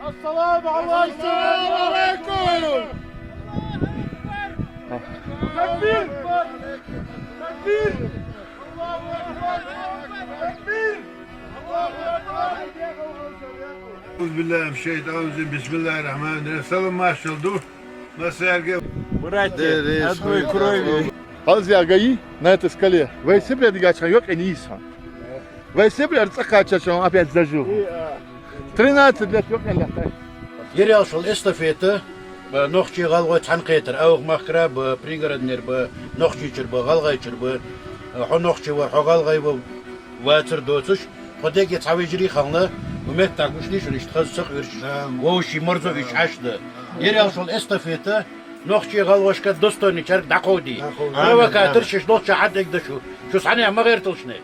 السلام عليكم. تكبير تكبير الله أكبر تكبير الله أكبر. أعوذ بالله من الشيطان الرجيم بسم الله الرحمن الرحيم سلام ماشالدو مساء Братья, одной крови. Друзья, ГАИ на этой скале. Вы все предыгача, yok en iyisi. Вы все предыгача, он опять зажил. 13 лет yok en лет. Yerel şol estafeti noqçı galğay tanqetir awq mahkra bu prigradner bu noqçıçır bu galğayçır bu ho noqçı var ho galğay bu vatır dotuş hodegi tavicri xanlı ümet takmışlı şu işte xasıq ürş o şi morzoviç açdı yerel şol estafeti noqçı galğaşka dostoni çark daqodi provokatör şiş noqçı haddek de şu saniye mağırtılşne.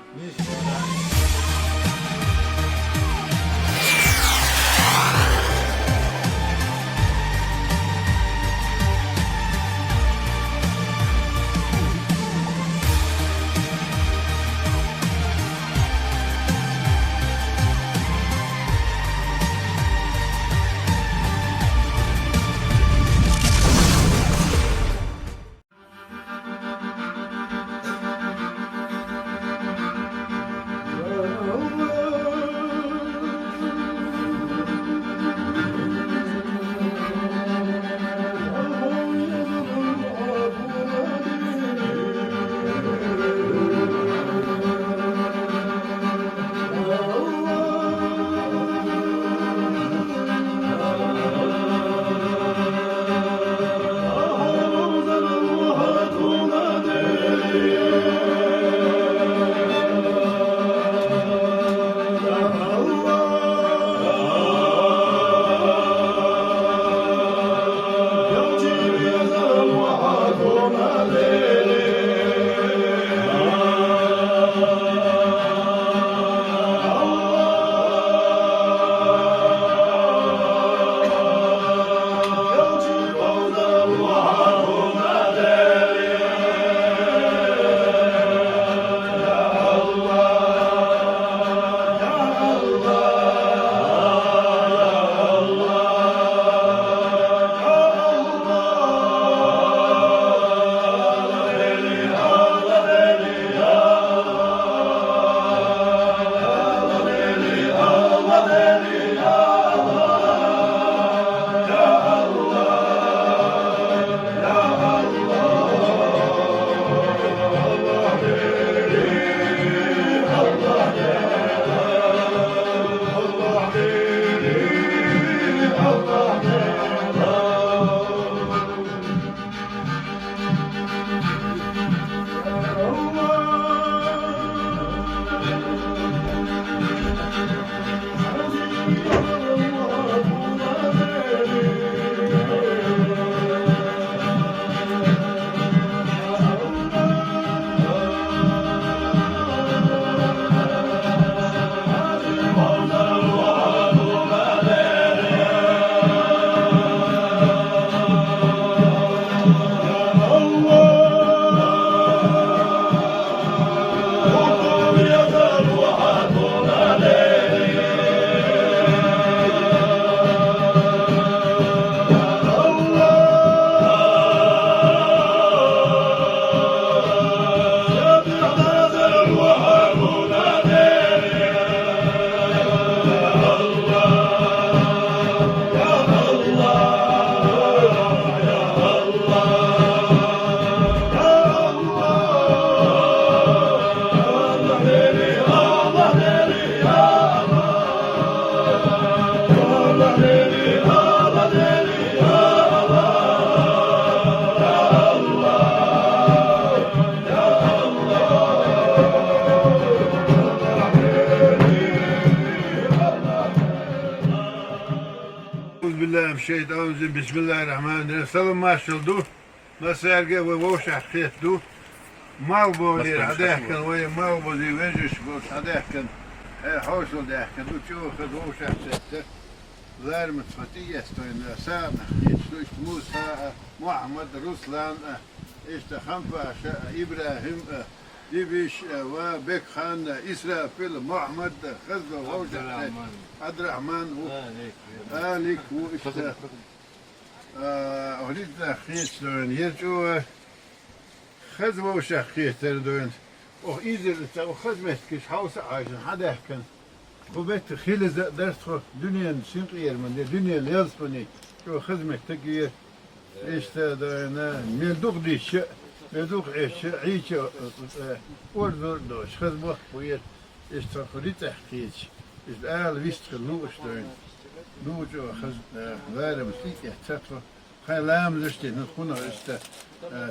Şeytanizm Bismillahirrahmanirrahim. Salam maşaldu. Masarge ve voş ahketdu. Mal bolir hadahkan ve mal bozi vejüş boş hadahkan. Hoşul dahkan. Uçuğu kız voş ahkette. Zar mutfatiye stoyna sana. İşte Musa, Muhammed, Ruslan, işte Hampa, İbrahim, ديبيش وبك خان إسرافيل محمد خزو ووجع عبد الرحمن آلك وإشتا أريد أخيش دون يرجو خزو ووجع خيتر دون وإذا خزمت كش حوس عايشن حدا كان وبيت خيل درس دنيا سنقير من دنيا ليزبني شو خدمة تقير إشتا دانا ميدوق ديش ميدوق إيش عيش وردور دوش خدمة وير إشتا خلي تحقيق إش آل ويستخل نوش داين نوجو خز غير مسليك يحتفر خلام زشتي نتكون إشتا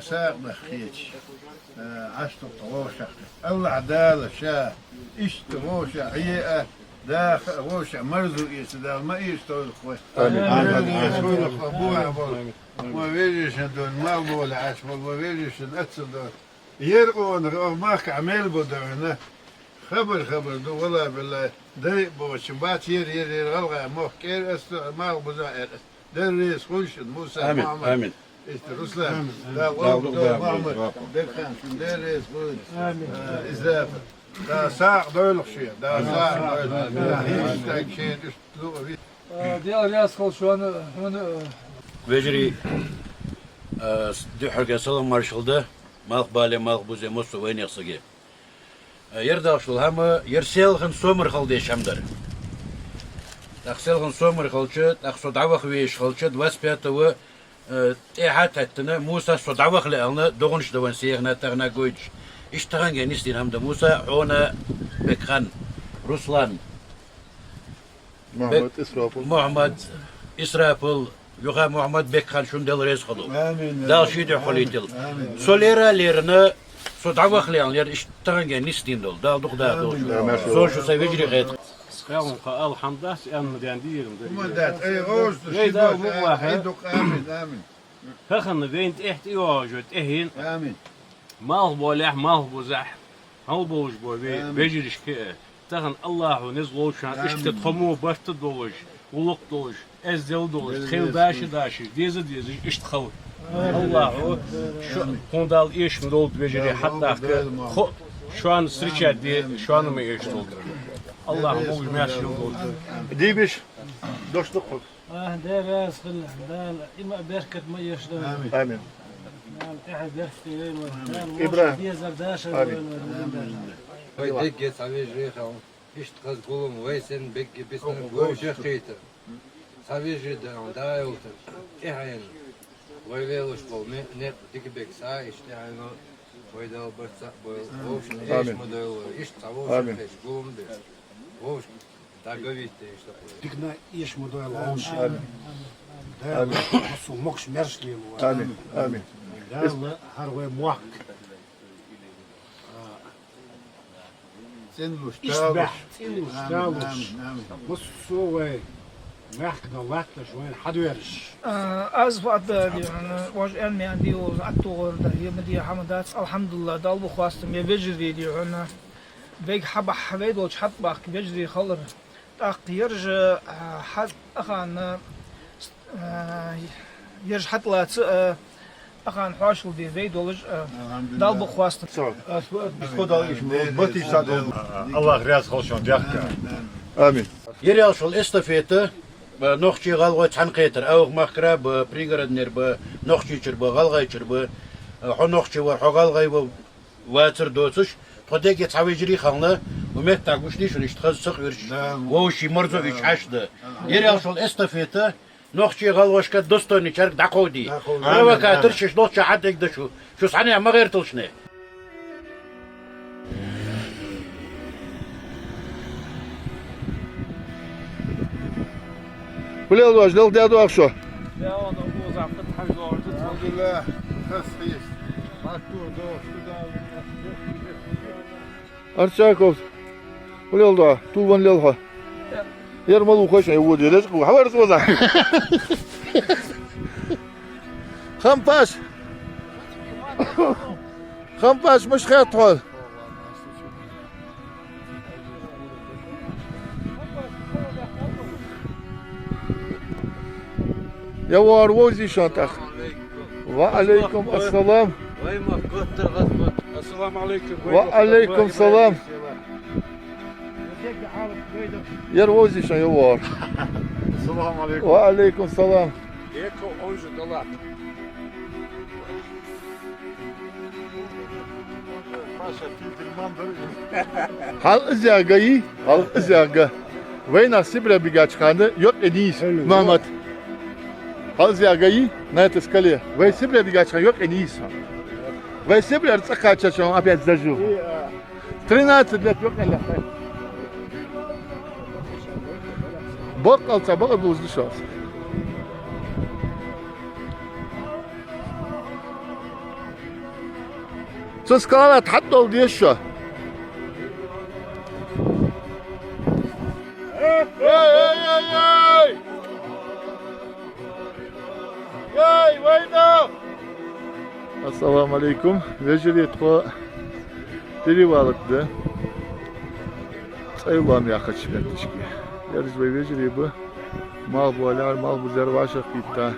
ساق نخيج عشتو طواشة الله عدالة شا إشتا واشا عيئة دا وش مرزو يسدال ما يشتغل خوي يسوي الخبوع ما بيجيش دون ما بول عاش ما بيجيش نتصل دون يرقون ماك عمل بدرنا خبر دو والله بالله داي بوش بات ير غلغة موك كير است ما بزاير دريس خوش موسى آمين رسلان لا والله محمد دكان دريس خوش إزافة دا ساق دول شيء دا ساق دول شيء دي أرياس خل şu an Vecri dühürge salam marşıldı. Malk bale malk buze mosu ve nexsige. Yerda şul hem yerselgin somer khalde şamdar. Takselgin somer khalçı, takso davaq ve iş khalçı 25 ve ehat etine Musa so davaq le alna doğunuş da seyğna tağna goyç. İştağın genistin hem de Musa ona Bekhan Ruslan Muhammed İsrafil Yuha Muhammed Bekhan şundel reis khalu. Dal şide xolitil. Solera lerine so davaqlayanlar iştağın genistin dol. Dal duqda dol. So şu sevecri gayet. Skavun qal hamdas en medan diyelim. Mandat ey roos amin. Hakan weint echt iwajet ehin. Amin. Mal bolah mal bozah. Hal boş boy beceriş ki. Tağın Allahu nezloşan işte tomu başta doluş. Uluk doluş. Ezdel doluş. Xildaşı daşı. Dizi işte xav. Allahu şu kondal işim doldu beceri hatta şu an sırça diye şu an mı iş doldu. Allahu bu meşhur doldu. Dibiş dostluk. ده خل ده إما بركة ما يشتغل Amin. أحد يحكي إبراهيم. دي زرداش Vay degge savej reha ish qaz golum vaysen begge bistan goşa khayta savej de da yolta ehayn vay velosh bol ne dik bek sa işte ayno vay da barsa bol goş ish model ish tavosh ish golum de goş da govite işte Dikna iş model olmuş. Da su mokş merşli bu. Amin. Amin. Da har ve muak. Sen İşbah. İştaluş. Musu ve محكنا وقت شوين حد يرش از وقت دیوانه واج علمی عندي و عطور ده يمدي حمدات الحمد لله دال بخواستم يبجري دیوانه بيج حب حبيد وش حط باق بيجري خلر تقيرج حد أخان يرج حط لا أخان حاشل دي بيد ولج دال بخواستم Skoda iş batı sadı. Allah razı olsun diakka. Amin. Yeri alşol estafeti noxçi galga tanqetir awq makra bu prigorodner bu noxçiçir bu galgayçir bu ho noxçi var ho galgay bu vatir dosuş todeki tavicri xanlı umet taquşli şun işte sıx yürüş o şi marzoviç açdı yeri alşol estafeti noxçi galgaşka dostoni çark daqodi provokator şiş noxçi haddek de şu sani ama gayırtılşne Bilal var, dal dedu akşo. يا أنا أبوز عقد حاجة أرجو Alhamdulillah. Khasiyes. Matur do Arçakov. Bilal da tuvan lelha. Yarmalı koşan yuvdu yeriz bu. Haber soza. Khampaş. Khampaş mش خاطر. يا وروزي شانتخ وعليكم السلام vay ma qattar qatmat Assalamu alaikum. وعليكم السلام. Yer vozişan ya var. Selamun aleyküm. وعليكم السلام. Eko $10. Hal izyağı, hal izyağı. Ve nasip bir geçkandı. Yok edis. Mehmet. Hal izyağı, ne teskali. Ve sibir bir geçkan yok edis. Ve sibir tsakaça şu an apet zaju. 13 let yok elle. Bak alça bak buzlu şans. Söz kala hatta ol diye şu. Assalamu alaikum. Vecili twa diri balıktı. Sayılam ya kaç etmişki. Yarış ve vecili bu. Mal bu alar mal bu zervaşa bitta.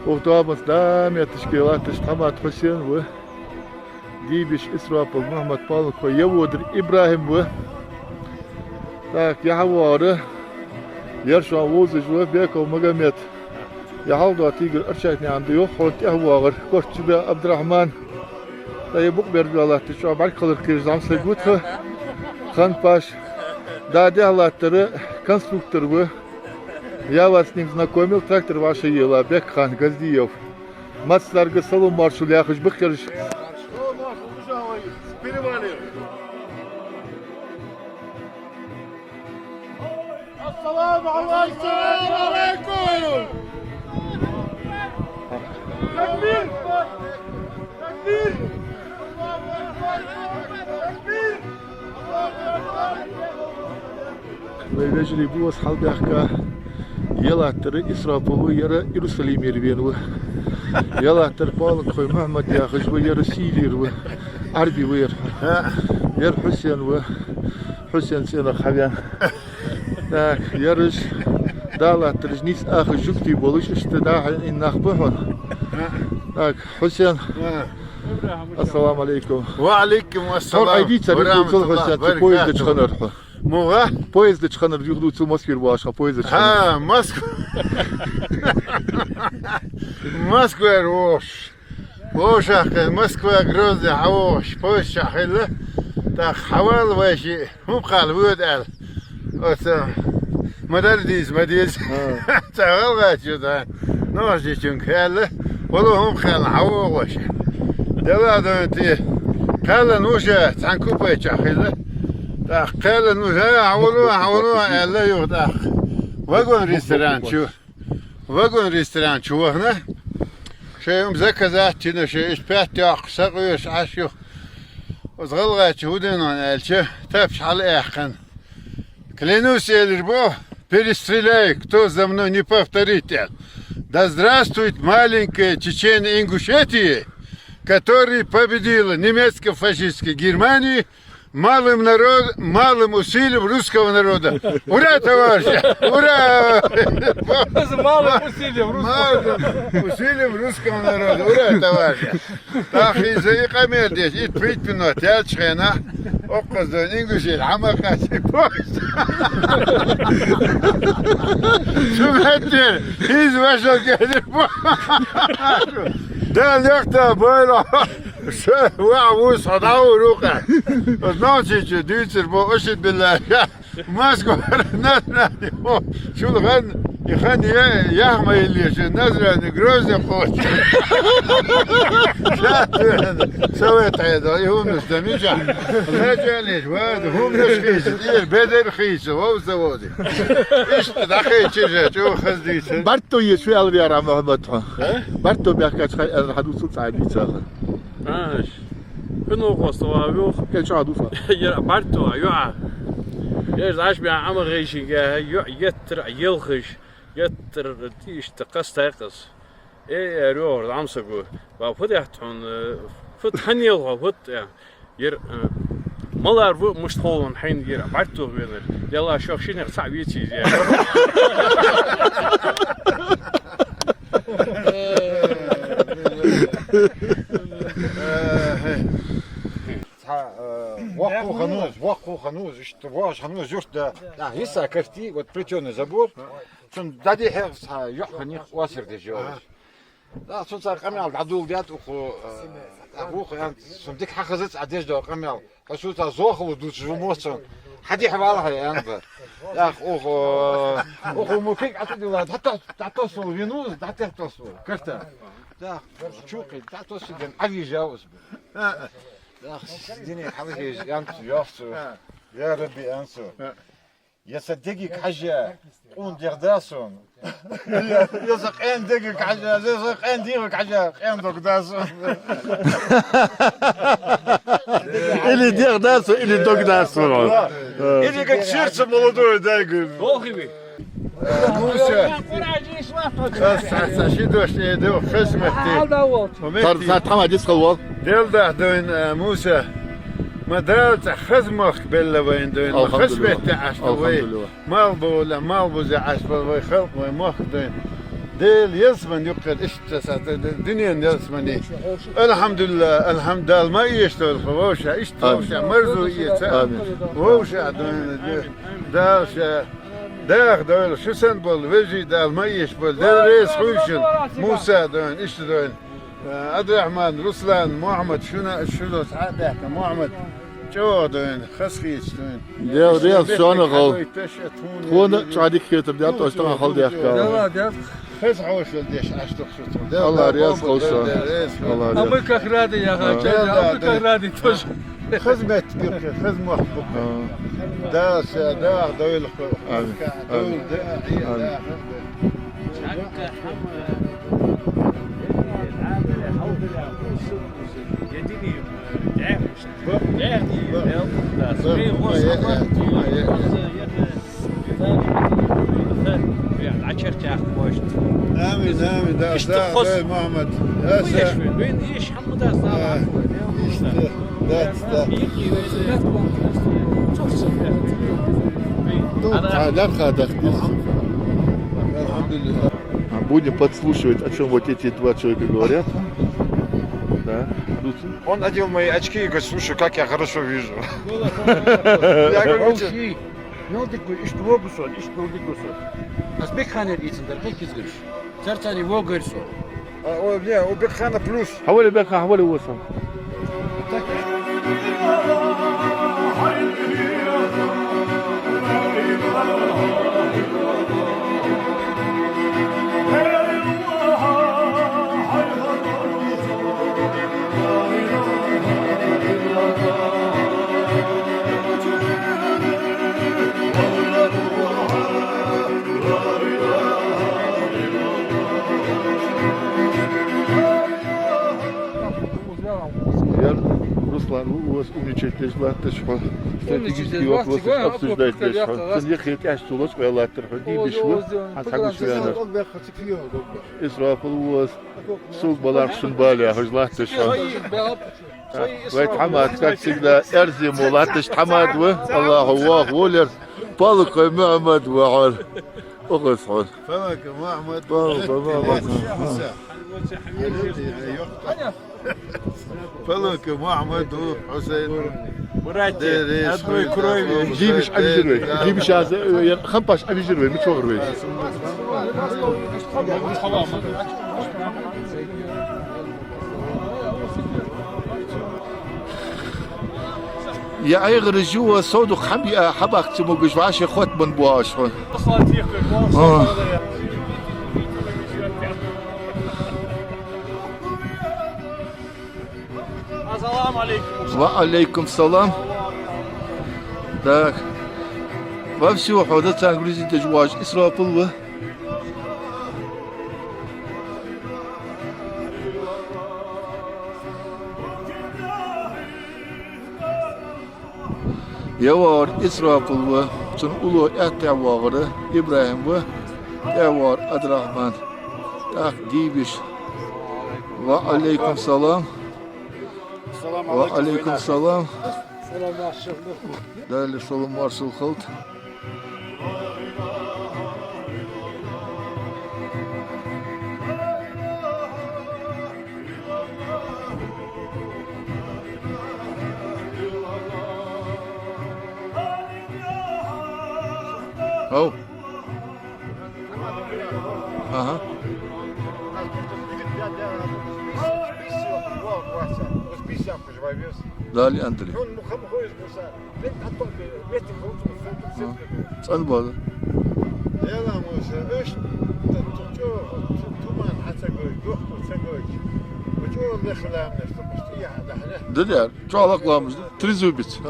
Oktobus da metişkilat tamamat Hüseyin bu. Dibiş İsrafil Muhammed Paul ko Yavudur İbrahim bu. Tak yahavarı. Yer şu an vuzuş bu Beko Muhammed. Yahavda tigir arşaytni andı yok. Hort yahavar. Koççuda Abdurrahman. Dayı buk berdi Allah şu bar kalır kirzam seguthu. Kanpaş. Dadi Allah'tırı konstruktör bu. Я вас с ним знакомил, трактор ваша ела, Бекхан Газдиев. Мацларга салон маршал яхыш быкырыш. Assalamu alaikum. Takbir! Takbir! Ve vecili bu ashal behka yalattırı İsrafil'u yara Yerushalim yervenu. Yalattır Paul koy Muhammed yakhış bu yara Silir bu. Arbi bu yer. Yer Hüseyin bu. Hüseyin sena xabiyan. Tak yarış dalattır nis ahı jukti boluş işte daha in nakhbuhun. Tak Hüseyin. Assalamu alaikum. Ve aleyküm Tor selam. aydi çarık tul Hüseyin poyezde çıkanır. Muğa? Poyezde çıkanır yuhdu tul Moskva başa poyezde çıkanır. Ha, Moskva. Moskva roş. Boşak Moskva Grozny hawoş. Poyez şahille. Ta haval vaşi. Hum qal vudal. Ota Madardis Madis. Tagal gaçıda. Noş çünkü helle. Valla hum qal hawoş. Dela ti. Qal nuşa tankupa şahille. قال انه عولوها الا يغدا واجون ريستوران شو هنا شيء مزكزات هنا شيء اشبات ياق سقيش عشيو وصغلغات هودنا الشه تفش على اخن клянусь эльбо перестреляй кто за мной не повторит. Да здравствует маленькая Чечения Ингушетия, которая победила немецко-фашистской Германии малым усилием русского народа. Ура, товарищи! Ура! Малым усилием русского народа. Ура, товарищи! Так, и за икамер здесь, и притпинот, я чхена, окказдан, ингушет, амакаси, поезд. Sümettir, iz başa gelip да, легко было. Вау, садау рука. Значит, дюйцер был очень белая. Москва, назрани. Шулхан, ихан яхма илиш, назрани, грозный путь. Совет это, и умно стамича. Началишь, вот, умно шхись, и бедер хись, вот заводи. Ишь, дахай чижа, чего хаздится. Барто есть, что я рам Мухаммад. Барто бяхкач حدوث سعدي ساخن. ماش. كنو قصوا يوخ. كان شو حدوث؟ يا بارتو يوع. يا عاش بيع عمر غيشي يتر يلخش يتر تيش تقص تقص. ايه رور عمسكو. وفتحتون فتحن يلخ فت ير مالار مش تقولون حين ير بارتو بينر. يلا شوف شنو صعب يتي. Ваху хануз, что ваш хануз юрта. Да, есть кафти, вот плетеный забор. Сон дади херс ха юханих уасер дежаваш. Да, сон сар камел дадул дят уху уху ан сон дик хахазت عديش دو камел. Касу та зохлу дуч жумосон. حدي حوالها يا أنبا يا أخو مفيك عطيني ولاد حتى تصل فينوز حتى تصل كرتا دا شوقي تصل دين عبي جاوز دا ديني حبيبي أنت يافسو يا ربي أنسو يا صدقك حاجة قون ديرداسون يا سقين دقك حاجة زي سقين ديرك حاجة قين دقداسون Или дердасу, или догдасу. Или как сердце молодое, дай, говорю. Волхиби. موسى شي دوش يدو خزمتي صار تحمد يسخل وال. ديل ده دوين موسى ما دارت خزمك بلا وين دوين خزمتي عشتوي مالبو زي عشتوي خلق ومخ دوين ديل يزمن يقعد اشتسات الدنيا يزمني الحمد لله ما يشتغل خوشة اشتوشة مرزو يتا ووشة دوين داشة داخ دوين شو سنبول ويجي دال ما يشبول ديل ريس خوشن موسى دوين ايش دوين عبد الرحمن رسلان محمد شنو ساعات ضحكة محمد جو دوين خسخيش دوين ديال شو أنا غال. هون شو عادي كير تبدأ تشتغل خال ديال. خس عوش وديش عشتك شو الله رياض خوشة. الله رياض. أمك أخرادي يا أخي أمك أخرادي توش خدمت خدمة داس داغ دويل دويل داعي آمين دا محمد وين ايش حمد الحمد لله. Будем подслушивать, о чем вот эти два человека говорят. Да. Он надел мои очки и говорит, слушай, как я хорошо вижу. Я говорю, Yoldik bu iş bu gusul, iş bu gusul. Azbek haner içindir, herkes görüş. Sertani bu görüsü. у Бекхана плюс. حوالي بقى حوالي وصل. Руслан, у вас умничаете, желательно, что стратегические вопросы обсуждать здесь. Сендехи тяжко лучше, я латер ходи, бешво, а так уж я Израиль у вас сук балар шунбали, а желательно, что Вайт Хамад, как всегда, Эрзи Мулатыш Хамад, вы, Аллаху Вах, Волер, Палука Мухаммад, Вахар, Охасхун. فمك محمد فلك محمد وحسين براتي ادوي كروي جيبش أبيجروي جيبش هذا خمباش أبيجروي متشوغروي يا أيغر جوا صودو خبي حبك تمو جواش خوت من بواش السلام عليكم. وعليكم السلام. Так. Во всю ходят английский тежваш Исрапул. Yawar Israpul Çün ulu etevağırı İbrahim Yawar Adrahman Tak dibiş Ve aleyküm salam Ve aleyküm salam Değerli solum varsıl kalt هو اها لا لي اندري اسال بعض يلا موسى ايش تمان حتى قوي وجو اللي خلاه نشتغل يعني دليل çoğalaklarımızda trizubit.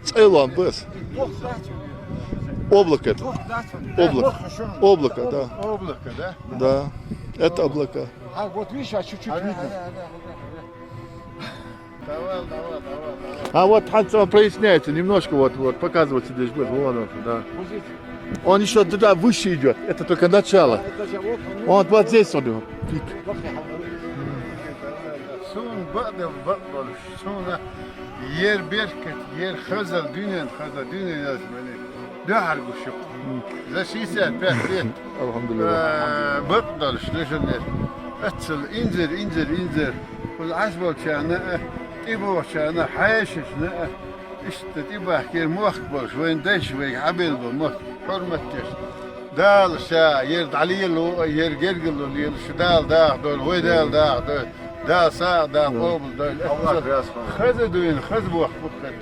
Sayılan bas. Облако это. Облако, да. облако, да? Да. Это облака. А вот видишь, а чуть-чуть видно. Давай. А вот Ханцева проясняется немножко, вот показывается здесь будет, вон он, да. Он еще туда выше идет, это только начало. Вот здесь он его, пик. Son bakmalı. Sonra yer berket, yer hazal, dünya yazmalı. Dağır kuşu. Zaşiyse pehli. Elhamdülillah. Bakmalı şunlar. Atıl, inzir. Kul asbol çağına, ibo çağına, hayaşışına. İşte tibah yer muhakbol, şuyn deş ve habil bu muh. Hürmet kes. Dal şa, yer daliyelu, yer gergilu, yer şu dal dol, ve dal dol. Da sağ da qobul da xaz duyn xaz bu vaqt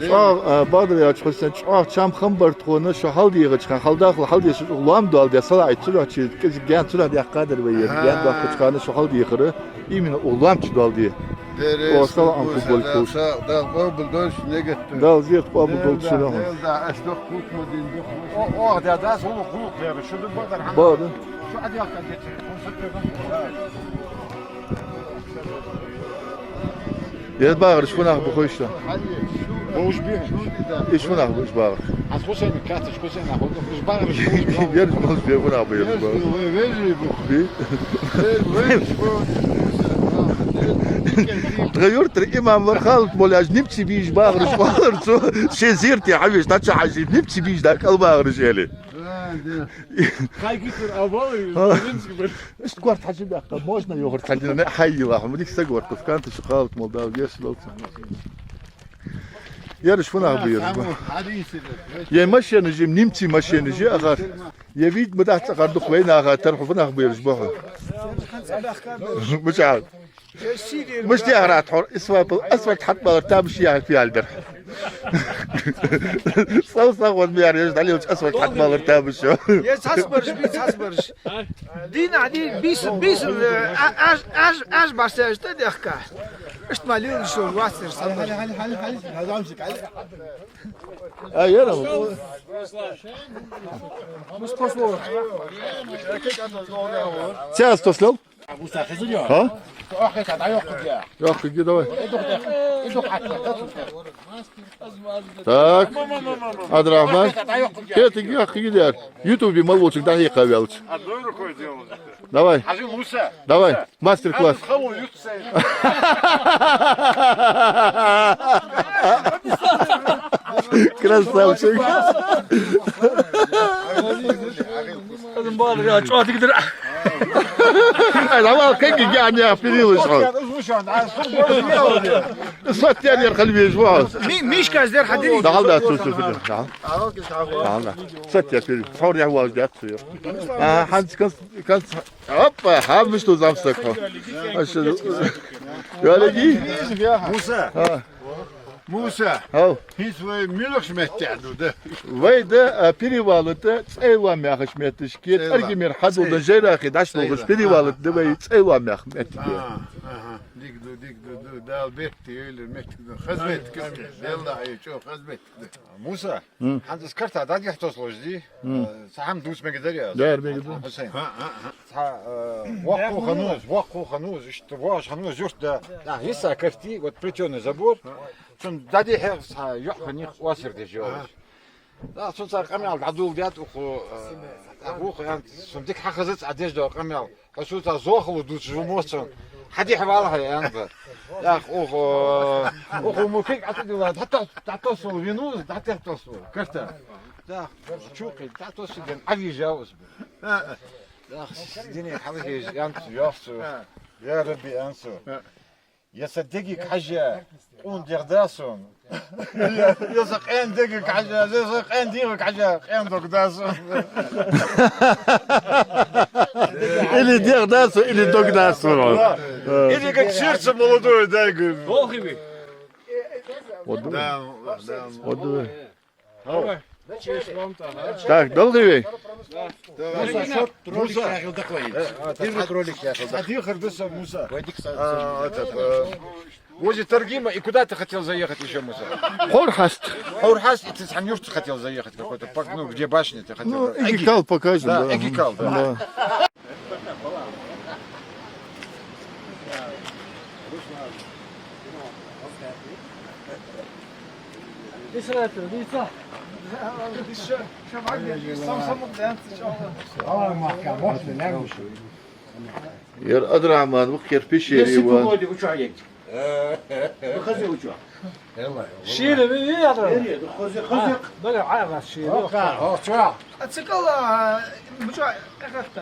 Çağ Bağdır ya çıkırsan çağ çam xambar tuğuna şu hal diye çıkan hal diye şu ulam dal diye sala aytıyor ki gen tula diye qadir ve yer gen vaqt çıkanı şu hal diye qırı imin ulam çı dal diye o sala am futbol koş da qobul da ne getdi da ziyet qobul dol şunu da asdoq qutmadin O da solu kuluk ver. Şunu Bağdır. Bağdır Şu hadi yaktan getir. يا باغر شكون اخ بخوي شتا Boğuş bir. شكون اخ بخوي باغر Az Hüseyin katı, Hüseyin akıllı. Biz bağırır. يرجع في ابو ابو يرجع تغيرت الامام وخالد مولاج نبتي بيج باغر شو شي زيرتي يا حبيبي تاع عجيب نبتي بيج داك الباغر جالي Kayıklar avalı. ايش تقول تحجب يا اخي موجنا يوغر تحجبنا حي الله مديك تقول كانت شغالة مولداوي يا سلوت يا شو نعبي يا ماشي نجي نمتي ماشي نجي اخر يبيد مدحت قردق وين اخر ترحو فنا خبير جبوها مش عارف مش دي اغراض حر اسود حط مرتب شي في الدر صوصه والميار يجد عليه اسود حط مرتب شو يا تصبرش دين عادي بيس اش باساج تدخك اش مالين شو واسر صبر هذا امسك عليه اي انا مش تصور تشاس توصل Bu sakızı ya. ها Ahmet aday yok ya. يا اخي كده وين Eduk hatta. Так عبد الرحمن كيف يا اخي كده يوتيوب ملوش دقيقه ويلش давай Hacı Musa. давай мастер класс Kamu yutsayın. красавчик لازم بالغ يا شو تقدر давай как يعني افريل شو الصوت يعني قلبي جوع مش كازدر حديد تعال ده شوف تعال صوت يا فيلم صور يا هو ده تصير حد كان هوبا حابش تو زامسك يا لجي Musa هاو hiç ve mülk mettadu da ويدا перевалته цейла мяхш метишки аргимер хадул да жерахи дашлогуш перевалт дбей цейла мях метти dikdu dal betti öyle mettadu xizmet kız vallahi çok xizmet Musa. Hangi karta da yahtos lojdi. Saham dus megider ya. داير بيقدر Hüseyin. Ваху хануз, işte ваш хануз yurtta. Ya hissa kafti, вот плетеный забор. Son dadi ha yok hani wasir de diyor. Da son sar kamel adul diat اخو يعني son dik hakazet adej da kamel. Asu ta zokhlu dus jumotson. حدي حوالها يا انت يا اخو مفيك عطي حتى توصل فينوس حتى توصل كرتا دا شوقي حتى توصل عفي جاوز يا اخي الدنيا حوالي انت يافسو يا ربي انسو يصدقك حاجة قون ديرداسون يصق ان دقك حاجة يصق ان ديرك حاجة ان دقداسون Или дердасу, или догдасу. Или как сердце молодое, дай, говорю. Долгими. Да, Оду. Так, долгий. Ролик шахил такой. Ролик шахил. Один Хардуса Муса. Возле Таргима, и куда ты хотел заехать еще, Муса? Хорхаст. Хаурхас, и ты с Ханюшты хотел заехать какой-то, ну, где башня ты хотел. Ну, Эгикал покажем. Да, Эгикал, да. Yer Adraman bu kerpiçeri var. شيله ايه يا رجل بقى عاقه شيله اتسكال بجا اخذت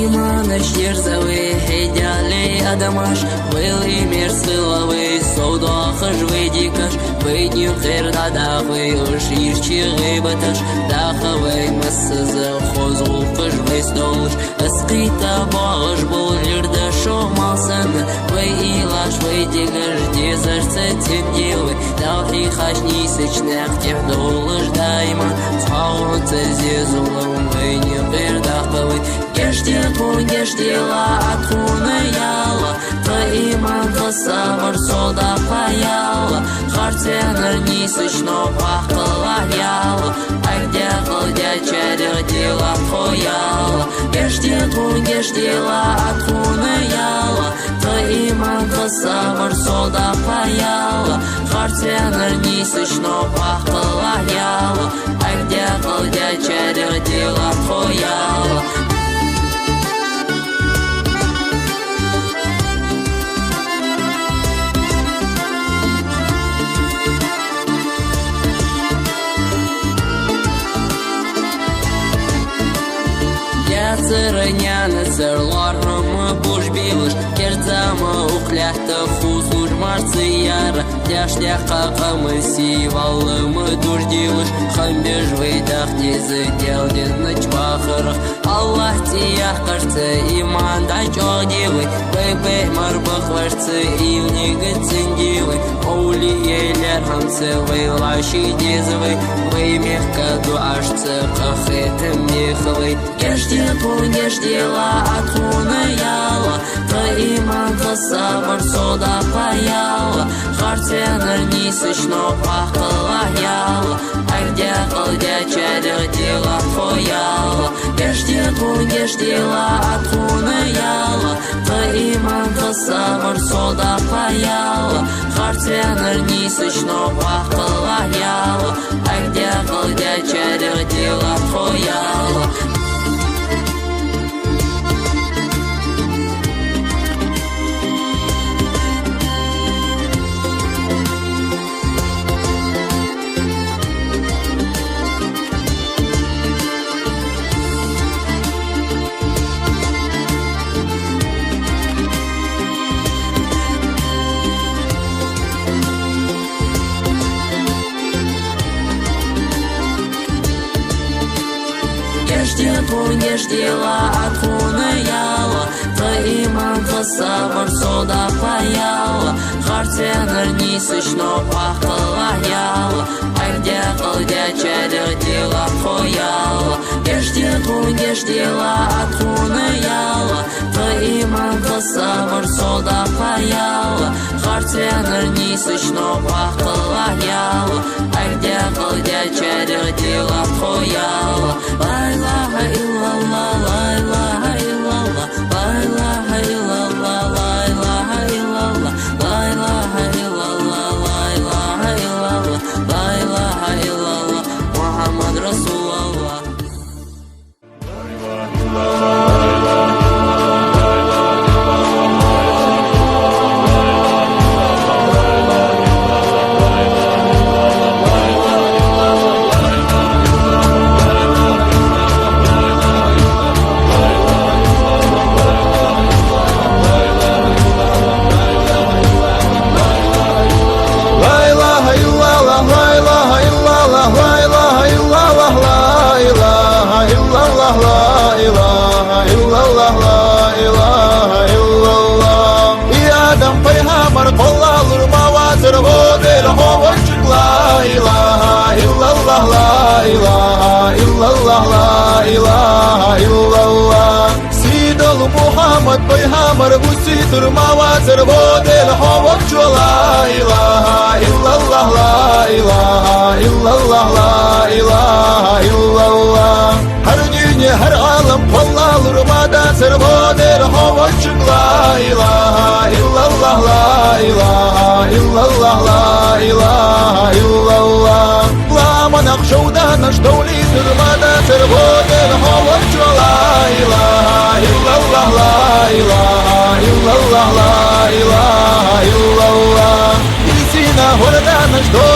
Иманыш ерзавы, хейдяли адамаш, вылы мир сылавы, саудахыш выдикаш, выдню хердадахы, уж ирчи гыбаташ, дахавы мысызы, хозулкыш выстолыш, ыскыта бағыш бұл лирда шоқмалсын, вы илаш выдигаш, дезарцы темдевы, дахи хашни сычнақ техдолыш дайман, цауруцы зезулым, выдню хердахавы, Гешдела атхуны яла, Таиман қысамыр сода паяла, Хартенір нисычно паққыла яла, Айды қылдя чәрі дела қояла, Гешдела атхуны яла, Таиман қысамыр сода паяла, Хартенір нисычно паққыла яла, Айды қылдя чәрі дела қояла. Цырыняны цырларымы буш билыш, Кердзамы уқляхты хузуш марцы яра, Дяшлях қақымы сивалымы душ дилыш, Хамбеж выдах дезы делденыч бахырых, Аллах тиях қарцы иманда чоқ дилы, Бэй-бэй марбық варцы илнегі ціндилы, Оули елер хамцы вайлаши дезывы, Ваймехка дуашцы қахетім мехывы, Гешдела атхуны яла, Таиман қысамыр сода паяла, Хартенір нисычно паққыла яла, Айды қылдя чәрі дела қояла, Гешдела атхуны яла, Таиман қысамыр сода паяла, Хартенір нисычно паққыла яла, Айды қылдя чәрі дела қояла. Гешдела атхуны яла, Таиман қысамыр сода паяла, Хартенір нисычно паққыла яла, Айды қылдя чәрі дела қояла, Гешдела атхуны яла, Таиман қысамыр сода паяла, Хартенір нисычно паққыла яла, Айды қылдя чәрі дела koyala. La ilahe illallah, la ilahe illallah, la ilahe illallah, la ilahe illallah, la ilahe illallah, la ilahe illallah, la ilahe illallah, Muhammed Resulullah. Muhammad Peygamber bu sitirma vazir bodel havacı la ilahe illallah la ilahe illallah la ilahe illallah. Her dünya her alam kollalır madasır bodel havacı la ilahe illallah la ilahe illallah la ilahe illallah. La manakşudan aştavli madasır bodel havacı la ilahe illallah la ilahe illallah la ilahe illallah. İsina huradan aştavli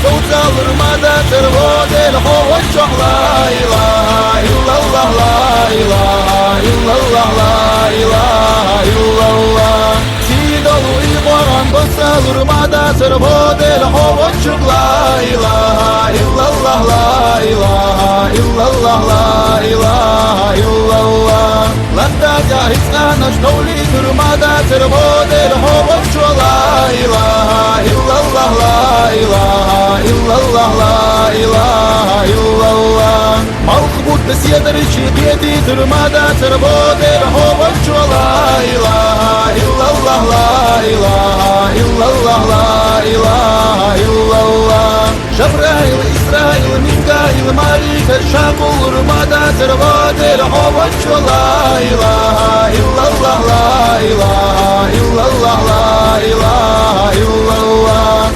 savzalır madasır bodel havacı la ilahe illallah la ilahe illallah la ilahe illallah. Sidolu ibaran basalır madasır bodel havacı la ilahe illallah la ilahe illallah la ilahe illallah. Lanta jahiz anaş tavli madasır bodel havacı la ilahe illallah la ilahe illallah la ilahe illallah. Malkubut siyadır şiddiyeti madasır bodel havacı la ilahe illallah la ilahe illallah la ilahe illallah. Cebrail, İsrail, Mikail, Malik, Şakul, madasır bodel havacı la ilahe illallah la ilahe illallah la ilahe illallah.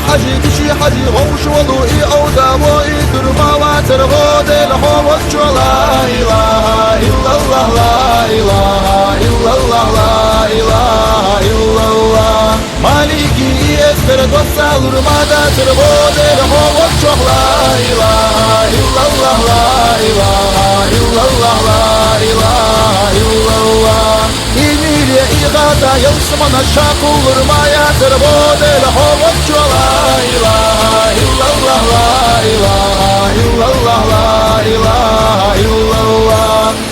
Hacı kişi hacı hoşulu i avda boy durma vatır bodel havacı la ilahe illallah la ilahe illallah la ilahe illallah. Maliki esber dostalur madasır bodel havacı la ilahe illallah la ilahe illallah la ilahe illallah. İmiliye igada yalsımana şakulur mayatır bodel havacı la ilahe illallah la ilahe illallah la ilahe illallah.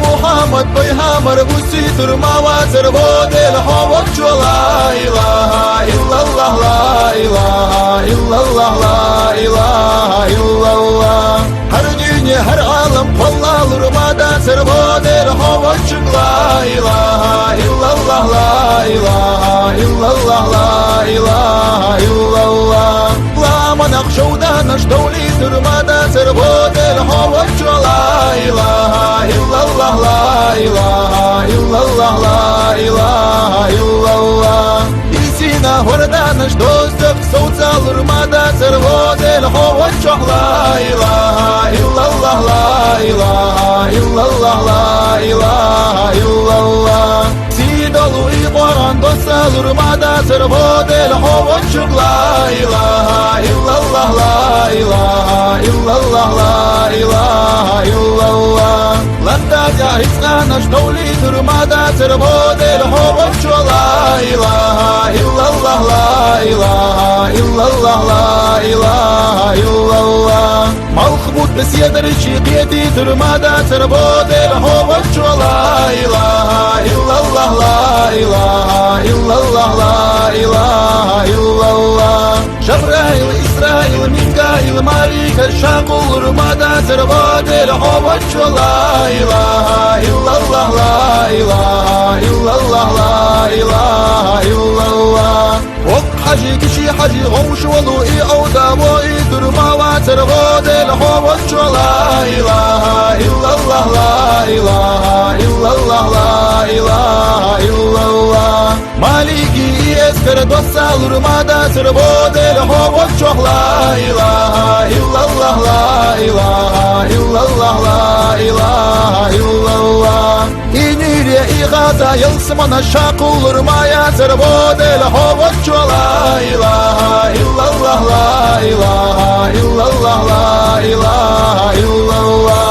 Muhammed Peygamber bu sitirma vazir bodel havacı la ilahe illallah la ilahe illallah la ilahe illallah. Her dünya her alam kollalır madasır bodel havacı la ilahe illallah la ilahe illallah la ilahe illallah. La manakşudan aştavli madasır bodel havacı la ilahe illallah la ilahe illallah la ilahe illallah. İsina huradan aştavli savzalır madasır bodel havacı la ilahe illallah la ilahe illallah la ilahe illallah. Sidolu ibaran dostalır durmada sırbo del hovaçuk la ilahe illallah la ilahe illallah la ilahe illallah Lanta cahizna naştavli durmada sırbo del hovaçuk la ilahe illallah la ilahe illallah la ilahe illallah Malkbut besiyedar şiqiyeti durmada sırbo del hovaçuk la ilahe illallah la ilahe illallah la ilahe illallah Şabrail İsrail Mikail Malik Şakul Rumada Zervadel Hovaçu la ilahe illallah la ilahe illallah la ilahe illallah Ok hacı kişi hacı Gavş volu i avda bu i durma va Zervadel Hovaçu la ilahe illallah la ilahe illallah la ilahe illallah Maliki esker dostal Rumada Zervadel Hovaçu la ilahe illallah la ilahe illallah la ilahe illallah İniriye igaza yılsımana şakul urmaya Zervadel Hovaçu la ilahe illallah la ilahe illallah la ilahe illallah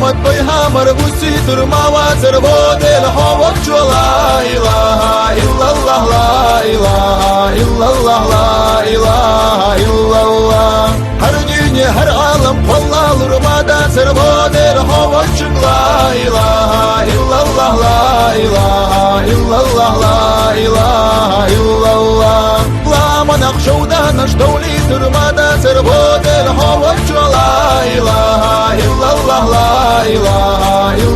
Muhammed Peygamber bu siturma va zervodel hovaçu la ilahe illallah la ilahe illallah la ilahe illallah Her dünya her alam kollalır mada zervodel hovaçu la ilahe illallah la ilahe illallah la ilahe illallah La manak şovda naşdavli durmada zervodel hovaçu la ilahe illallah la ilahe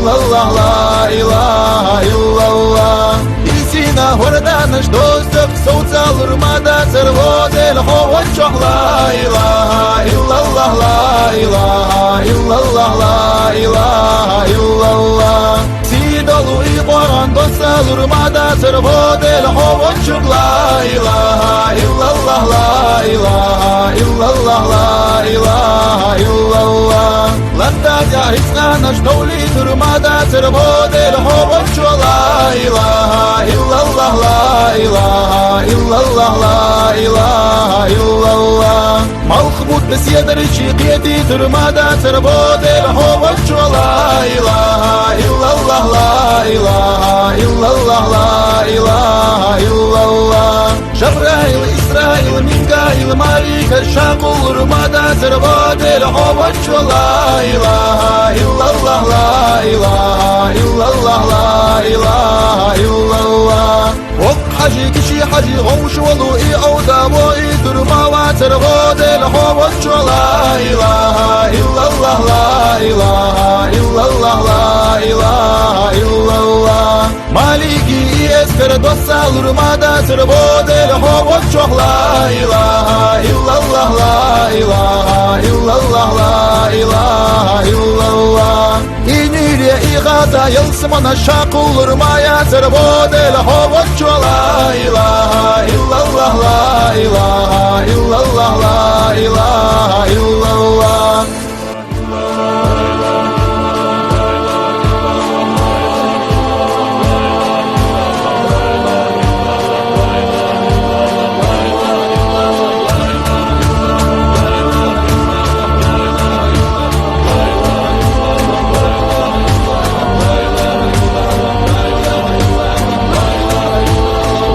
illallah la ilahe illallah İsina hordanış dostuk soğutalır mada zervodel hovaçuh la ilahe illallah la ilahe illallah la ilahe illallah Sidolu iqoran dostalır mada zervodel hovaçuh la ilahe illallah la ilahe illallah la ilahe illallah Lanta cahizna naştavli durmada zervodel hovaçu la ilahe illallah la ilahe illallah la ilahe illallah Malkbut besiyedar şiqiyeti durmada zervodel hovaçu la ilahe illallah la ilahe illallah la ilahe illallah Şabrail İsrail Mikail Malik Şakul Rumada Zervadel Hovaçu la ilahe illallah la ilahe illallah la ilahe illallah Ok hacı kişi hacı Gavş volu i avda bu i durma va Zervadel Hovaçu la ilahe illallah la ilahe illallah la ilahe illallah Maliki esker dostal Rumada Zervadel Hovaçu la ilahe illallah la ilahe illallah la ilahe illallah İniriye igaza yılsımana şakul urmaya Zervadel Hovaçu la ilahe illallah la ilahe illallah la ilahe illallah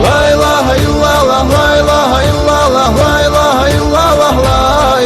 La ilahe illallah la ilahe illallah la ilahe illallah la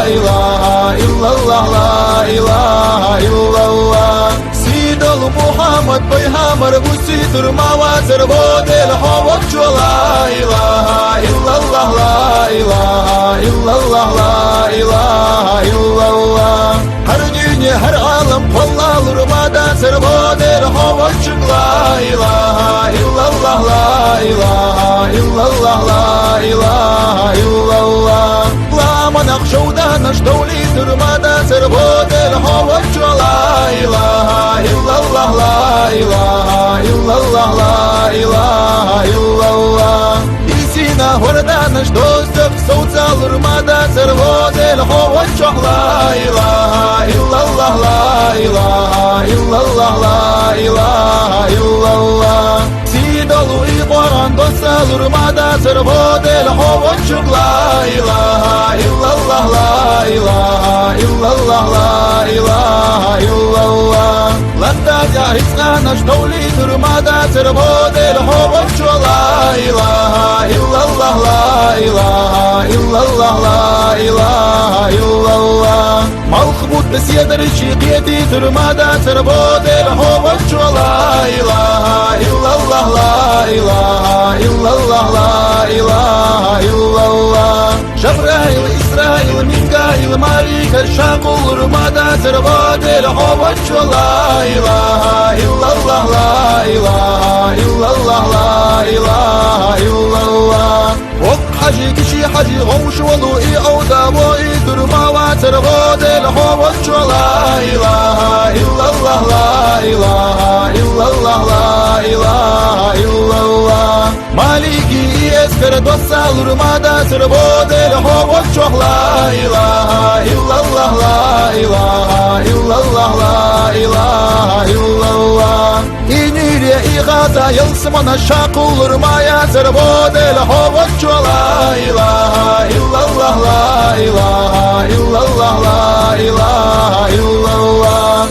ilahe illallah, la ilahe illallah. Sidol Muhammed Peygamber bu sidurma vazir bodel havaç la ilahe illallah, la ilahe illallah, la ilahe illallah. Her dünya her alem kollalır madasır bodel havaç la ilahe illallah, la ilahe illallah, la ilahe illallah. La manakşudan aştoli durmada sır bodel havaç la ilahe illallah, la ilahe illallah, la ilahe illallah. İsina hordan aştozdık soğutalır madasır bodel havaç la ilahe illallah, la ilahe illallah, la ilahe illallah. Sidolu iqoran dosalır madasır bodel havaç la ilahe illallah, la ilahe illallah, la ilahe illallah. Latta jahiskan aştoli durmada sır bodel havaç la ilahe illallah, la ilahe illallah, la ilahe illallah. Malhmut besiyedir şiqiyeti durmada sır bodel havaç la ilahe illallah, la ilahe illallah, la ilahe illallah. Şabrail, İsrail, Mikail, Malik, Şakul, Rumada, Zervadel, Havaç, la ilahe illallah, la ilahe illallah, la ilahe illallah. Ok hacı kişi hacı, hoş olu i avda bu i durma va Zervadel, Havaç, la ilahe illallah, la ilahe illallah, la ilahe illallah. Maliki esker dostal Rumada, Zervadel, Havaç, la ilahe illallah, la ilahe illallah, la ilahe illallah. İnire igaza yılsımana şakul Rumaya, Zervadel, Havaç, la ilahe illallah, la ilahe illallah, la ilahe illallah.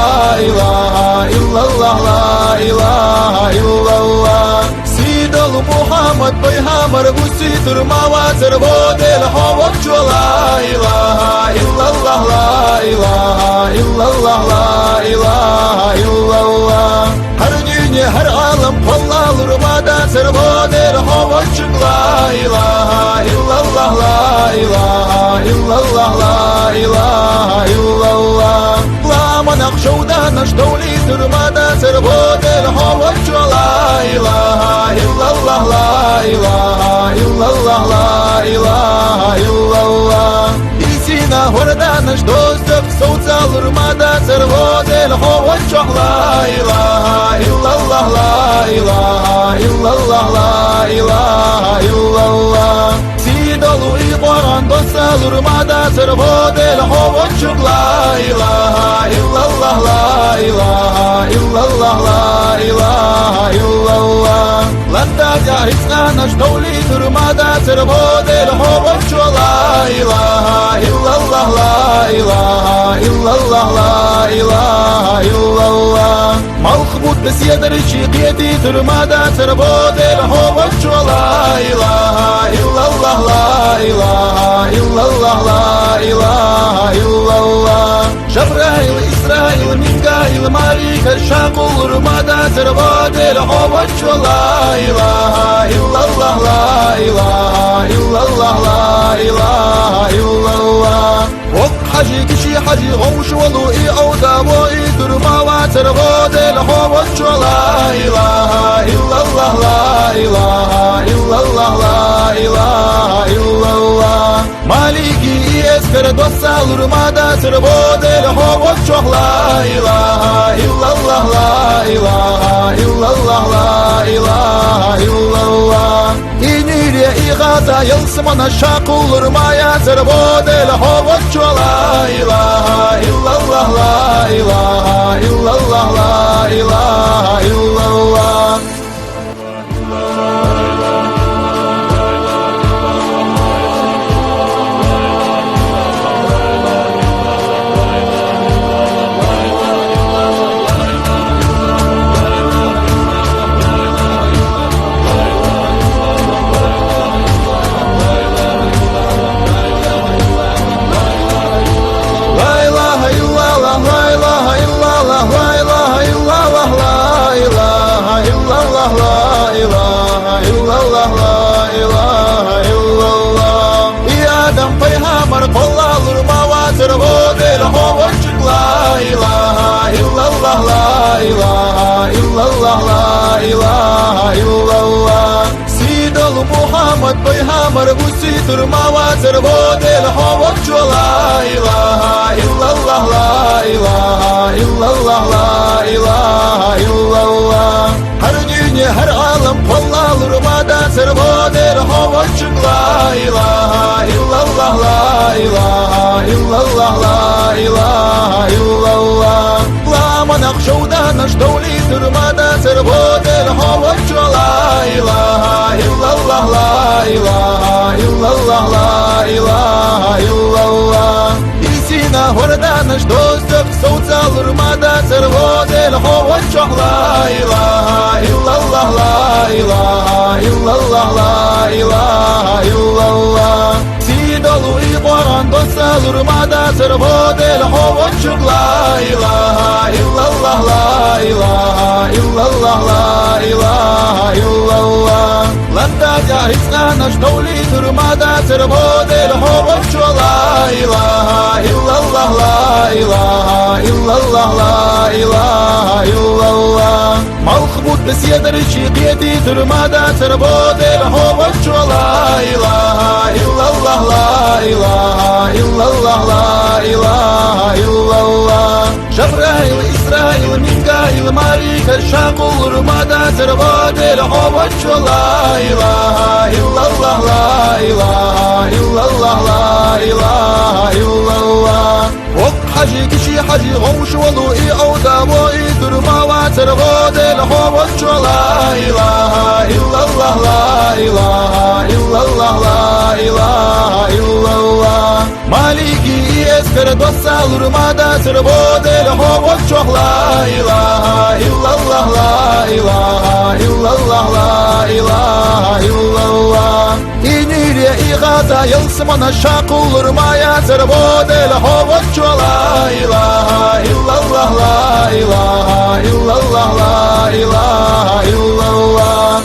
La ilahe illallah, la ilahe illallah. Sidol Muhammed Peygamber bu sidurma vazir bodel havaç la ilahe illallah, la ilahe illallah, la ilahe illallah. Her dünya her alem kollalır madasır bodel havaç la ilahe illallah, la ilahe illallah, la ilahe illallah. Manakşudan aştoli durmada sır bodel havaç la ilahe illallah, la ilahe illallah, la ilahe illallah. İsina hordan aştozdık soğutalır madasır bodel havaç la ilahe illallah, la ilahe illallah, la ilahe illallah. Sidolu iqoran dosalır madasır bodel havaç la ilahe illallah, la ilahe illallah, la ilahe illallah. Latta jahiskan aştoli durmada sır bodel havaç la ilahe illallah, la ilahe illallah, la ilahe illallah. Malhmut besiyedir şiqiyeti durmada sır bodel havaç la ilahe illallah, la ilahe illallah, la ilahe illallah. Şabrail, İsrail, Mikail, Malik, Şakul, Rumada, Zervadel, Havaç, la ilahe illallah, la ilahe illallah, la ilahe illallah. Ok hacı kişi hacı, hoş olu i avda bu i durma va Zervadel, Havaç, la ilahe illallah, la ilahe illallah, la ilahe illallah. Maliki esker dostal Rumada, durmadır bu del hovuç çok la ilahe illallah la ilahe illallah la ilahe illallah İniriye igaza yılsımına şak olurmayadır bu del hovuç çok la ilahe illallah la ilahe illallah la ilahe illallah Muhammed Peygamber bu durma vazir bu del hovuç la ilahe illallah la ilahe illallah la ilahe illallah Her dünya her alem kollalır madasır bu del hovuç la ilahe illallah la ilahe illallah la ilahe illallah La manakşuda naşdoli durmadasır bu del hovuç la ilahe illallah la ilahe illallah la ilahe illallah İsina hordanış dostum soğutalır madasır bu del hovuç la ilahe illallah la ilahe illallah la ilahe illallah Sidolu iqoran dostalır madasır bu del hovuç la ilahe illallah la ilahe illallah la ilahe illallah Latta cahisna naşdoli durmadasır bu del hovuç la ilahe illallah la ilahe illallah la ilahe illallah Malkbut besiyedir şiqiyeti durmadasır bu del hovuç la ilahe illallah la ilahe illallah la ilahe illallah Cebrail, İsrail, Mikail, Malika şak olur madasır bu del hovuç la ilahe illallah la ilahe illallah la ilahe illallah Ok hacı kişi hacı hoş olu i avda bu i durma vatır bu del hovuç la ilahe illallah la ilahe illallah la ilahe illallah Maliki esker dostalır madasır bu del hovuç la ilahe illallah la ilahe illallah la ilahe illallah İniriye igaza yılsımına şak olurmayadır bu del hovuç la ilahe illallah la ilahe illallah la ilahe illallah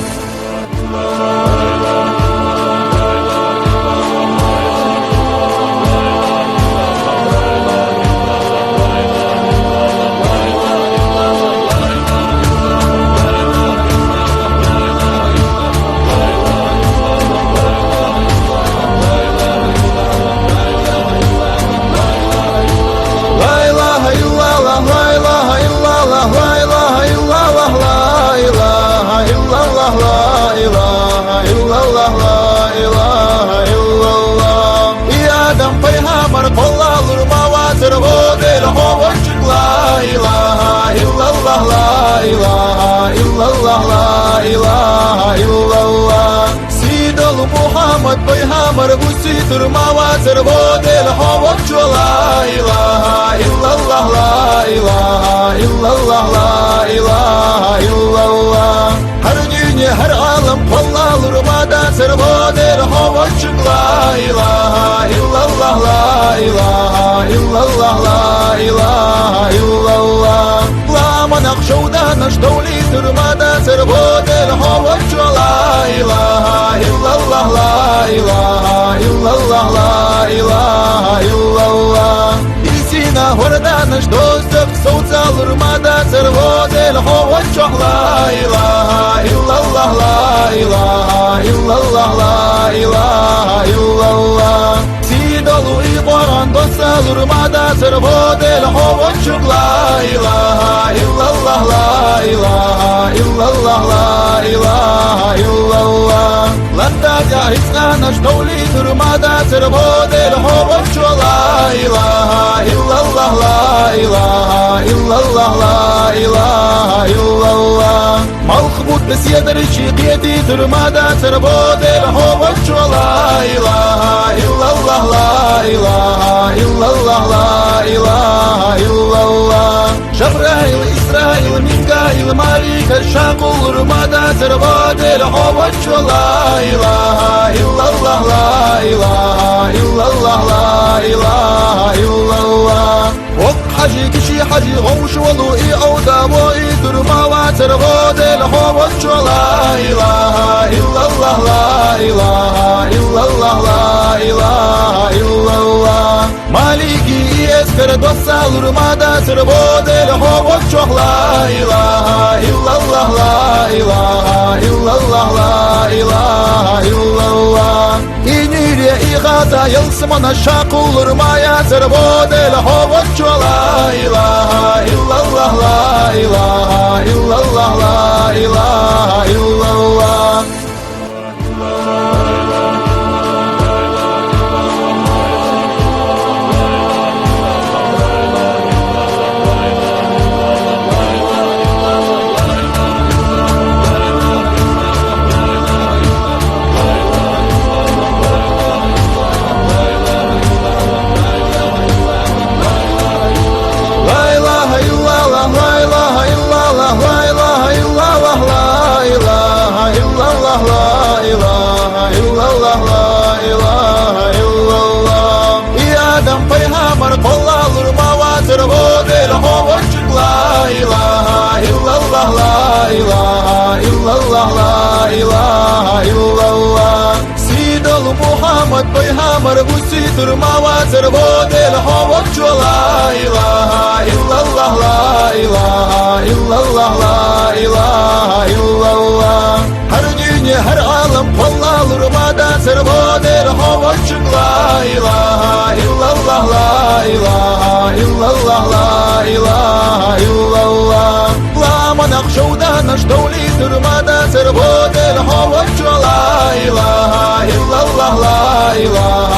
Kollalır mavazır bu del hovuç la ilahe illallah la ilahe illallah la ilahe illallah Sidolu Muhammed Peygamber bu durmavazır bu del hovuç la ilahe illallah la ilahe illallah la ilahe illallah Her dünya her alem kollalır madasır bu del hovuç la ilahe illallah la ilahe illallah la ilahe illallah La manakşuda naşdoli durmadasır bu del hovuç la ilahe illallah la ilahe illallah la ilahe illallah İsina hordanış dostum soğutalır madasır bu del hovuç la ilahe illallah la ilahe illallah la ilahe illallah Sidolu iqoran dostalır durmada sırbo del hovaçuk la ilahe illallah la ilahe illallah la ilahe illallah Landa cahizgana ştavli durmada sırbo del hovaçuk la ilahe illallah la ilahe illallah la ilahe illallah Malkbut besiyedri şiqiyeti durmada sırbo del hovaçuk la ilahe illallah la ilahe illallah la ilahe illallah Şabrail İsrail Mikail Malika Şakul Rumada Zervadel Hovaçu la ilahe illallah la ilahe illallah la ilahe illallah Ok hacı kişi hacı Gavşu olu i avda bu i durma va Zervadel Hovaçu la ilahe illallah la ilahe illallah la ilahe illallah Maliki esker dostal Rumada Zervadel Hovaçu la ilahe illallah la ilahe illallah la ilahe illallah İnire igaza yılsımana şakul Rumaya Zervadel Hovaçu la ilahe illallah la ilahe illallah la ilahe illallah Muhammad Peygamber bu durma va zervodel hovaçu la ilahe illallah la ilahe illallah la ilahe illallah Her dünya her alam kollalır mada zervodel hovaçu la ilahe illallah la ilahe illallah la ilahe illallah La manak şovdan aşdavli durmada zervodel hovaçu la ilahe illallah la ilahe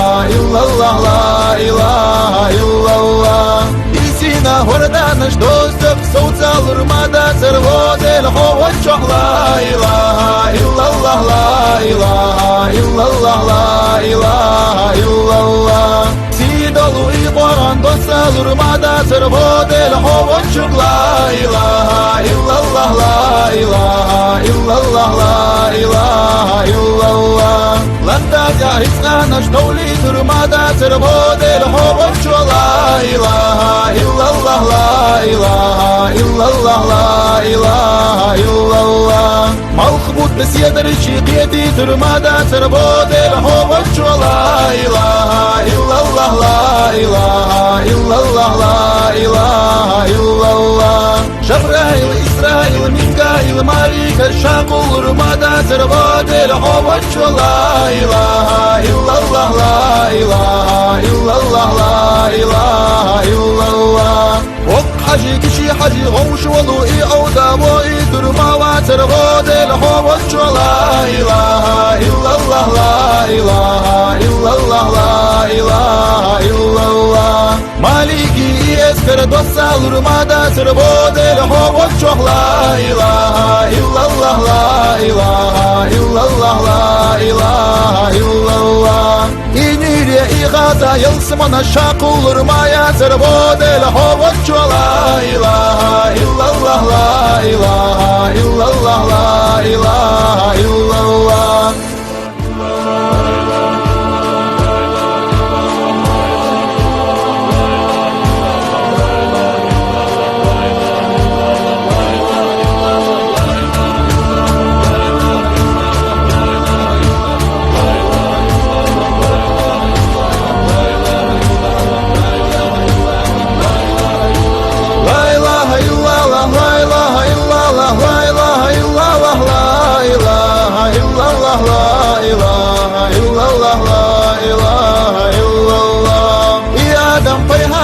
illallah la ilahe illallah İsina hordanış dostum Soğutalır mada zervodel hovaçuh la ilahe illallah la ilahe illallah la ilahe illallah Sidolu iqoran dostalır mada zervodel hovaçuh la ilahe illallah la ilahe illallah la ilahe illallah Landa cahizgana ştavli durmada zervodel hovaçu la ilahe illallah la ilahe illallah la ilahe illallah Malkbut besiyedri şiqiyeti durmada zervodel hovaçu la ilahe illallah la ilahe illallah la ilahe illallah Şabrail İsrail Mikail Malika Şakul Rumada Zervadel Hovaçu la ilahe illallah la ilahe illallah la ilahe illallah Ok hacı kişi hacı Gavşu olu i avda bu i durma va Zervadel Hovaçu la ilahe illallah la ilahe illallah la ilahe illallah Maliki esker dostal Rumada Zervadel Hovaçu la ilahe illallah la ilahe illallah la ilahe illallah İnire igaza yılsımana şakul Rumaya Zervadel Hovaçu la ilahe illallah la ilahe illallah la ilahe illallah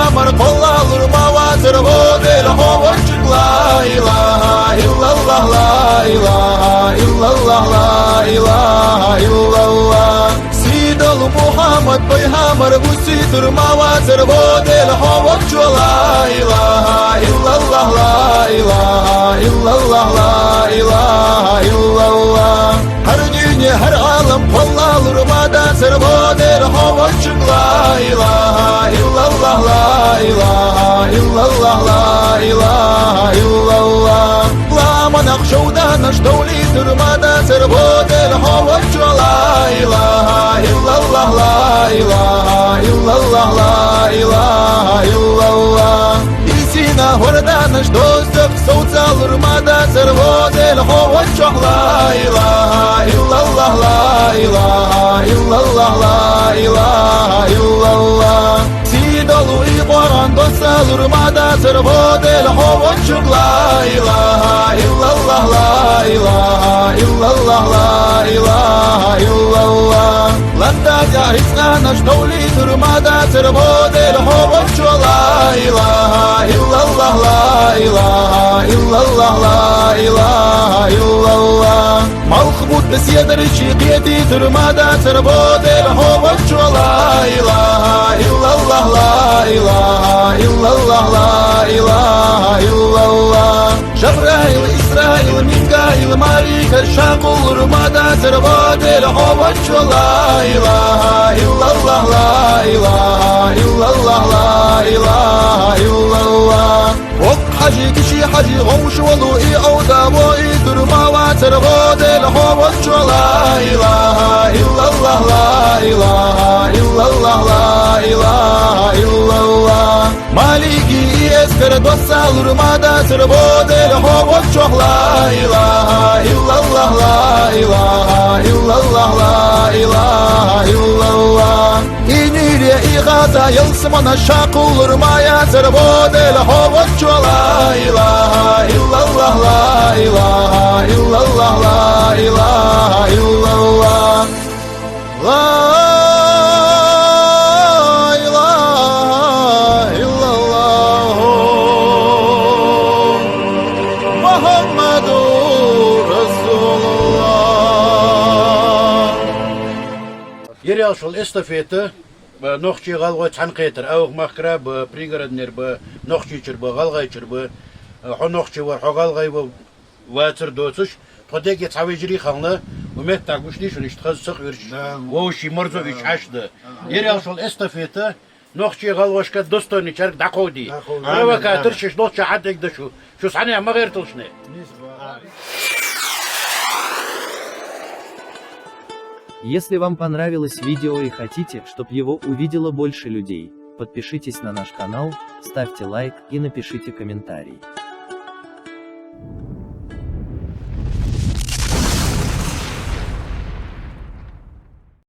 Muhammed kollalır mavazır vodel hovaçık la ilaha illallah la ilaha illallah la ilaha illallah Sidal Muhammed Peygamber busidir mavazır vodel hovaçık la ilaha illallah la ilaha illallah la ilaha illallah Her dünya her alam kollalır madasır vodel hovaçık la ilaha illallah la ilaha illallah la ilaha illallah La manakşovda naştavli durmada serbodel hovaçı la ilaha illallah la ilaha illallah la ilaha illallah İsina horda naştozdık soğutalır mada serbodel hovaçı la ilaha illallah la ilaha illallah la ilaha illallah Sidolu iqoran dosalır mada serbodel hovaçı la ilaha illallah la ilaha illallah la ilaha illallah Lanta jahisna naştavli durmada serbodel hovaçı la ilaha illallah la ilaha illallah la ilaha illallah Malkbut besiyedir şiqiyeti durmada serbodel hovaçı la ilaha illallah la ilaha illallah la ilaha illallah Şabrail İsrail Mikail Marika şakul rumada serbodel hovaçı la ilaha illallah la ilaha illallah la ilaha illallah Ok hacı kişi hacı gomşu olu i avda bu i durma va serbodel hovaçı la ilaha illallah la ilaha illallah la ilaha illallah Maliki esker dostal rumada serbodel hovaçı la ilaha illallah la ilaha illallah la ilaha illallah İnire igaza yılsımana şakul rumaya serbodel hovaçı la ilaha illallah la ilaha illallah la ilaha illallah La ilaha illallah Muhammedur Resulullah Yeri alşol estafeti Nohçi galgay tanqetir avıq mahkira bu prigradner bu nohçiçir bu galgayçir bu ho nohçi var ho galgay bu vatır dotuş todeki taviciri xanlı umet takmışlı şunu işte sık verç o şi Morzoviç açtı yeri alşol estafeti nohçi galgoşka dostoni çark daqodi provokatör şiş nohçi haddek de şu saniye mağırtılşne Если вам понравилось видео и хотите, чтобы его увидело больше людей, подпишитесь на наш канал, ставьте лайк и напишите комментарий.